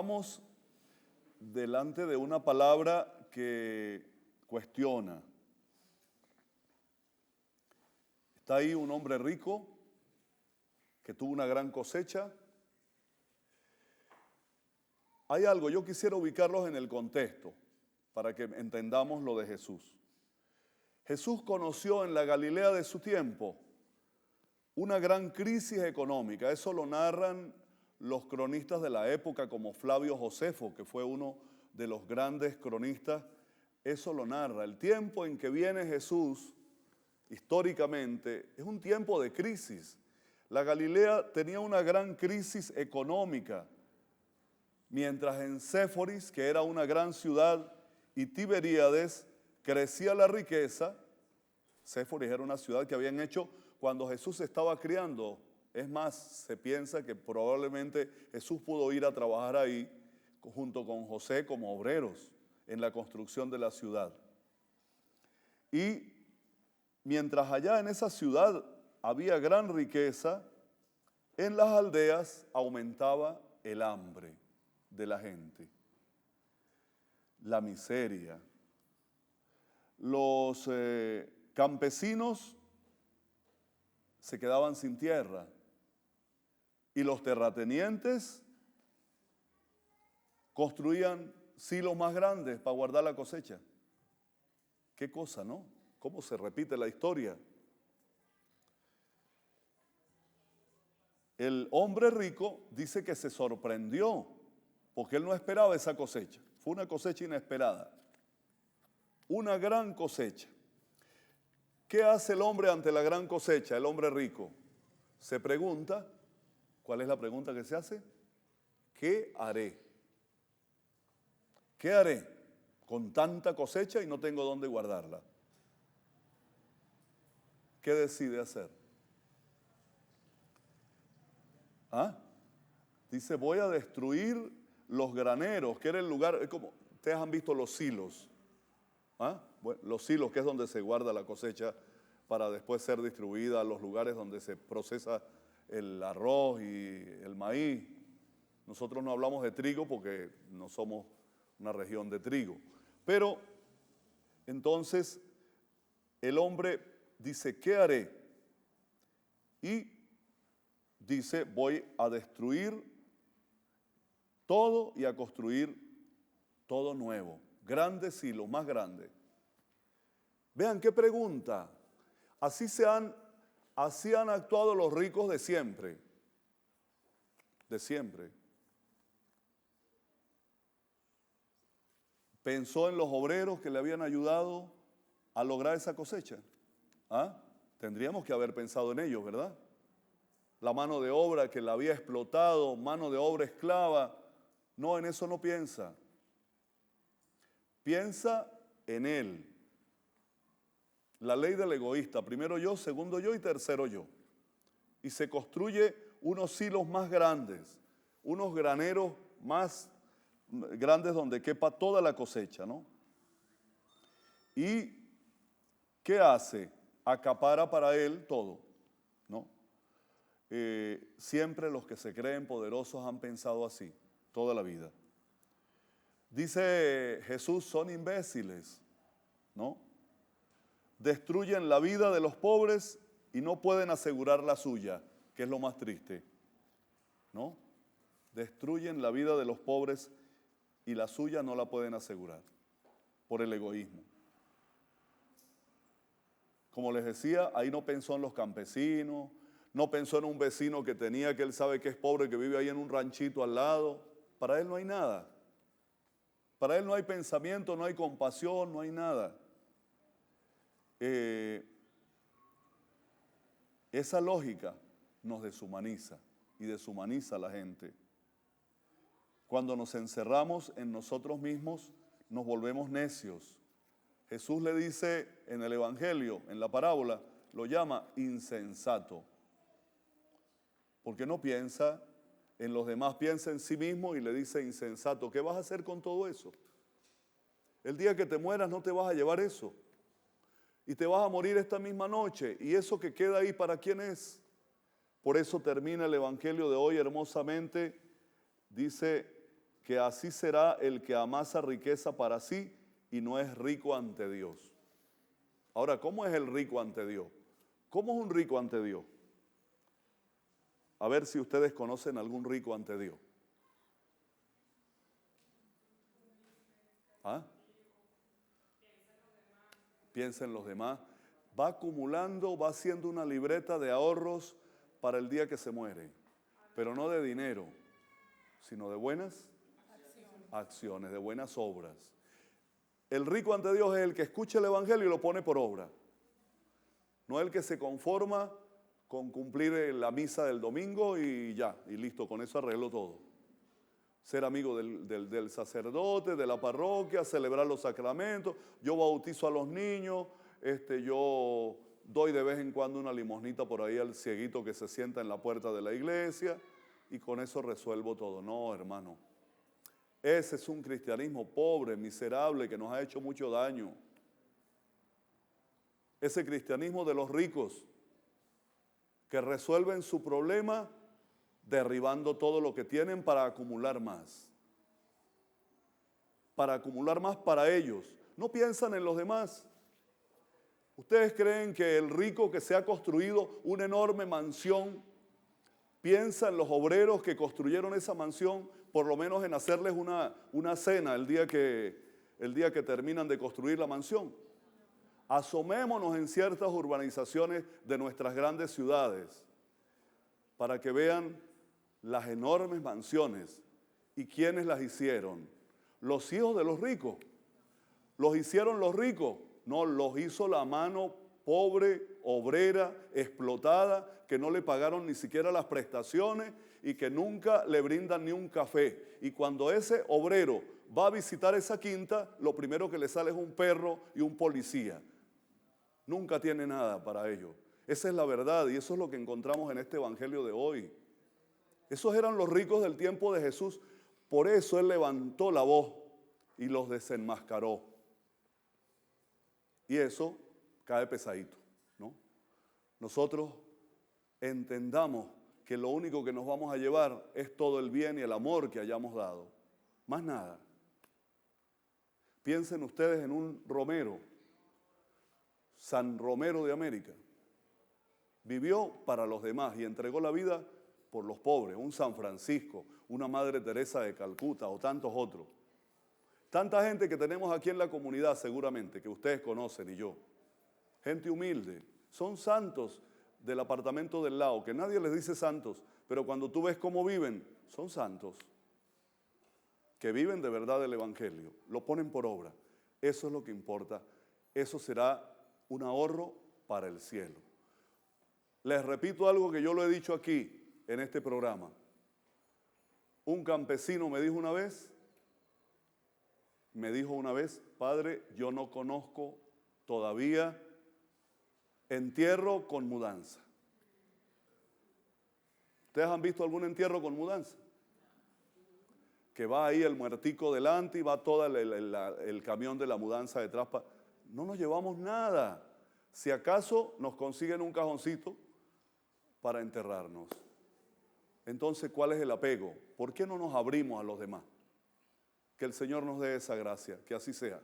estamos delante de una palabra que cuestiona. Está ahí un hombre rico que tuvo una gran cosecha. Hay algo, yo quisiera ubicarlos en el contexto para que entendamos lo de Jesús. Jesús conoció en la Galilea de su tiempo una gran crisis económica. Eso lo narran los cronistas de la época como Flavio Josefo, que fue uno de los grandes cronistas. Eso lo narra. El tiempo en que viene Jesús, históricamente, es un tiempo de crisis. La Galilea tenía una gran crisis económica, mientras en Séforis, que era una gran ciudad, y Tiberíades, crecía la riqueza. Séforis era una ciudad que habían hecho cuando Jesús estaba criando. Es más, se piensa que probablemente Jesús pudo ir a trabajar ahí junto con José como obreros en la construcción de la ciudad. Y mientras allá en esa ciudad había gran riqueza, en las aldeas aumentaba el hambre de la gente, la miseria. Los campesinos se quedaban sin tierra y los terratenientes construían silos más grandes para guardar la cosecha. Qué cosa, ¿no? ¿Cómo se repite la historia? El hombre rico dice que se sorprendió porque él no esperaba esa cosecha. Fue una cosecha inesperada, una gran cosecha. ¿Qué hace el hombre ante la gran cosecha, el hombre rico? Se pregunta, ¿cuál es la pregunta que se hace? ¿Qué haré? ¿Qué haré con tanta cosecha y no tengo dónde guardarla? ¿Qué decide hacer? Dice, voy a destruir los graneros, que era el lugar, es como, ustedes han visto los silos. Bueno, los silos, que es donde se guarda la cosecha para después ser distribuida a los lugares donde se procesa el arroz y el maíz. Nosotros no hablamos de trigo porque no somos una región de trigo. Pero entonces el hombre dice, ¿qué haré? Y dice, voy a destruir todo y a construir todo nuevo. Grandes silos, más grandes. Vean qué pregunta. Así han actuado los ricos de siempre. De siempre. Pensó en los obreros que le habían ayudado a lograr esa cosecha. Tendríamos que haber pensado en ellos, ¿verdad? La mano de obra que la había explotado, mano de obra esclava. No, en eso no piensa. Piensa en él. La ley del egoísta, primero yo, segundo yo y tercero yo. Y se construye unos silos más grandes, unos graneros más grandes donde quepa toda la cosecha, ¿no? ¿Y qué hace? Acapara para él todo, ¿no? Siempre los que se creen poderosos han pensado así, toda la vida. Dice Jesús, son imbéciles, ¿no? Destruyen la vida de los pobres y no pueden asegurar la suya, que es lo más triste, ¿no? Destruyen la vida de los pobres y la suya no la pueden asegurar por el egoísmo. Como les decía, ahí no pensó en los campesinos, no pensó en un vecino que tenía, que él sabe que es pobre, que vive ahí en un ranchito al lado. Para él no hay nada. Para él no hay pensamiento, no hay compasión, no hay nada. Esa lógica nos deshumaniza y deshumaniza a la gente. Cuando nos encerramos en nosotros mismos, nos volvemos necios. Jesús le dice en el Evangelio, en la parábola, lo llama insensato. Porque no piensa en los demás, piensa en sí mismo y le dice insensato. ¿Qué vas a hacer con todo eso? El día que te mueras no te vas a llevar eso. Y te vas a morir esta misma noche. ¿Y eso que queda ahí para quién es? Por eso termina el Evangelio de hoy hermosamente. Dice que así será el que amasa riqueza para sí y no es rico ante Dios. Ahora, ¿cómo es el rico ante Dios? ¿Cómo es un rico ante Dios? A ver si ustedes conocen algún rico ante Dios. ¿Ah? Piensa en los demás. Va acumulando, va haciendo una libreta de ahorros para el día que se muere. Pero no de dinero, sino de buenas acciones, de buenas obras. El rico ante Dios es el que escucha el evangelio y lo pone por obra. No es el que se conforma con cumplir la misa del domingo y ya, y listo, con eso arreglo todo. Ser amigo del sacerdote, de la parroquia, celebrar los sacramentos. Yo bautizo a los niños, yo doy de vez en cuando una limosnita por ahí al cieguito que se sienta en la puerta de la iglesia y con eso resuelvo todo. No, hermano. Ese es un cristianismo pobre, miserable, que nos ha hecho mucho daño. Ese cristianismo de los ricos que resuelven su problema derribando todo lo que tienen para acumular más. Para acumular más para ellos. No piensan en los demás. ¿Ustedes creen que el rico que se ha construido una enorme mansión piensa en los obreros que construyeron esa mansión, por lo menos en hacerles una cena el día que terminan de construir la mansión? Asomémonos en ciertas urbanizaciones de nuestras grandes ciudades para que vean las enormes mansiones. ¿Y quiénes las hicieron? Los hijos de los ricos. ¿Los hicieron los ricos? No, los hizo la mano pobre, obrera, explotada, que no le pagaron ni siquiera las prestaciones y que nunca le brindan ni un café. Y cuando ese obrero va a visitar esa quinta, lo primero que le sale es un perro y un policía. Nunca tiene nada para ellos. Esa es la verdad y eso es lo que encontramos en este evangelio de hoy. Esos eran los ricos del tiempo de Jesús. Por eso Él levantó la voz y los desenmascaró. Y eso cae pesadito, ¿no? Nosotros entendamos que lo único que nos vamos a llevar es todo el bien y el amor que hayamos dado. Más nada. Piensen ustedes en un Romero, San Romero de América. Vivió para los demás y entregó la vida por los pobres. Un San Francisco, una Madre Teresa de Calcuta o tantos otros. Tanta gente que tenemos aquí en la comunidad seguramente, que ustedes conocen y yo. Gente humilde. Son santos del apartamento del lado, que nadie les dice santos, pero cuando tú ves cómo viven, son santos. Que viven de verdad el evangelio. Lo ponen por obra. Eso es lo que importa. Eso será un ahorro para el cielo. Les repito algo que yo lo he dicho aquí en este programa. Un campesino me dijo una vez, padre, yo no conozco todavía entierro con mudanza. ¿Ustedes han visto algún entierro con mudanza? Que va ahí el muertico delante y va todo el camión de la mudanza detrás. No nos llevamos nada. Si acaso nos consiguen un cajoncito para enterrarnos. Entonces, ¿cuál es el apego? ¿Por qué no nos abrimos a los demás? Que el Señor nos dé esa gracia, que así sea.